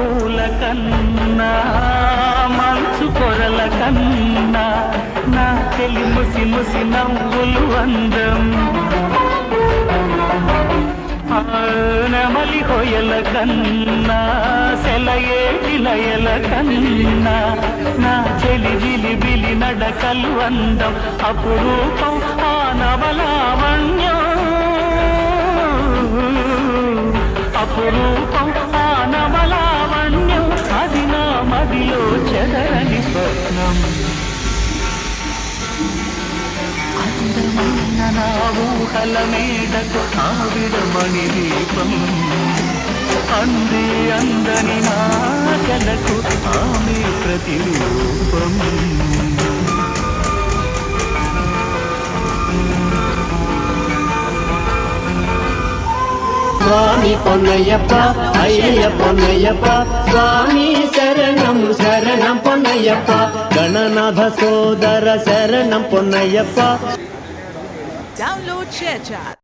పూల కన్నా మంచు పొరల కన్నా నా తెలి ముసి ముసి నవ్వులు అందం నెమలి హొయల కన్నా సెలయేటి లయల కన్నా నా చెలి జిలి బిలి నడకలు అందం అపురూపం ఆ నవలావణ్యం అపురూపం ఆ నవలావణ్యం అది నా మదిలో చెదరని స్వప్నం అందమైన నా ఊహల మేడకు ఆవిడమణి దీపం అంది అందని నాటలకు ఆమె ప్రతిరూపం స్వామి పొన్నయ్యప్ప అయ్యయ్య పొన్నయ్యప్ప స్వామి శరణం శరణం పొన్నయ్యప్ప గణనాథ సోదర శరణం పొన్నయ్యప్ప Download ShareChat.